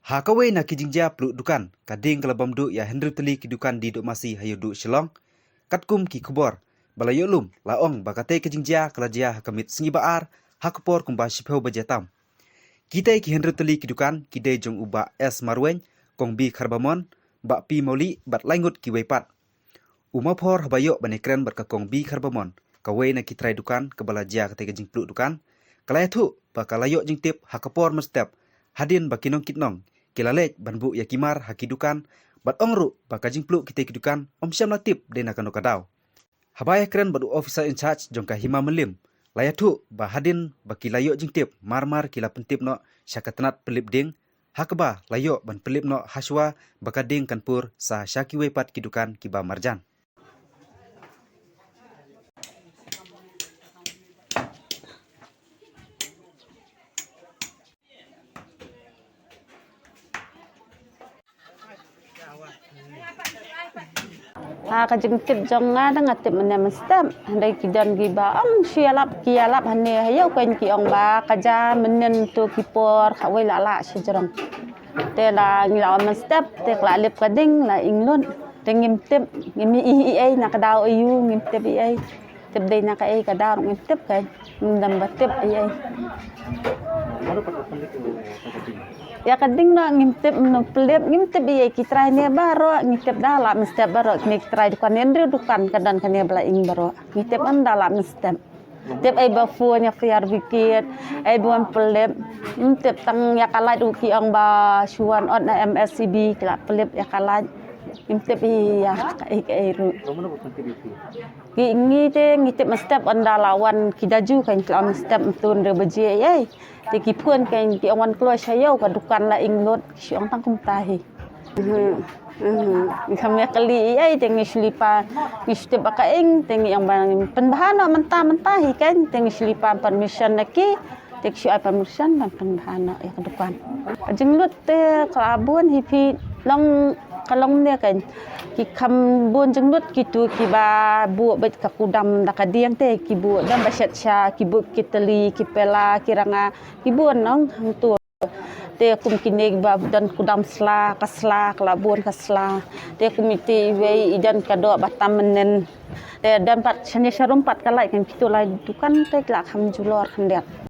Hakaway na kijingja peluk dukan, kading kelabam du ya Henry teli kidukan di duk masih hayu du Shillong. Katkum ki kubor, balayolum laong bakate kijingja kelajia hakamit sengibaar, hakapor kumba shipeu bajatam. Kita ki Henry teli kidukan, kide jong uba es marwen, kong bi karbamon, bak pi moli bat langut ki weipat. Umapor habayok banekren berkakong bi karbamon, kaway na kitrai dukan, kebalajia kate kijing peluk dukan, kalayatu bakalayok jing tip hakapor mestep, hadin bakinong kitnong, kilalek banbu ya kimar hakidukan, bat ongru bakajing peluk kita kidukan, syam latip dena kano kadau. Habaya keren badu officer in charge jongka hima melim, layatu bahadin bakilayok jing tip, marmar kila pentip no syakatenat pelip ding, hakaba layok ban pelip no haswa bakading kanpur sa syaki wepat kidukan kiba marjan. Kajengkit jonga da ngatip menem stem handai kidan giba sialap kialap hane hayo kan ki ong ba kaja menen tu kipor khawai lala sejrong te la ngila men step te kla lip kading la inglun te ngim tip ngimi ai na kadau ayu ngim tip ai tip dei na kai kadau ngim tip kan ndam batip ai ya kading na ngintip no pelip ngintip iya kitrai ne baro ngintip dalam step baro kitrai dukan nendri dukan kadan kane bela ing baro ngintip an dalam step tip ai bafunya fiar bikit ai buan pelip ngintip tang ya kalat uki ang ba suan on MSCB kala pelip ya kalat ngintip iya kai ru ngi te ngintip step an dalawan kidaju kan kala step tun re beji ai te ki phuan kan ki awan klo sayau ka dukan la inglot si ong tang kum tahi kami kali ai te ngi slipa ngi step ka ing te ngi yang bang penbahana mentah-mentahi kan te ngi slipa permission naki te si ai permission dan penbahana ya ka dukan jenglut te kelabun hipi long kalong ne kan ki kam bun jenglut kitu ki ba bu bet ka kudam da kadiang te ki bu dam ba sha ki bu kiteli ki pela kiranga ki bun nong tu te kum kinig ba dan kudam sla kasla kelabun kasla te komite we idan kado batam menen te dan pat shani sharum pat kalai kan kitu lai dukan te la kham julor khandet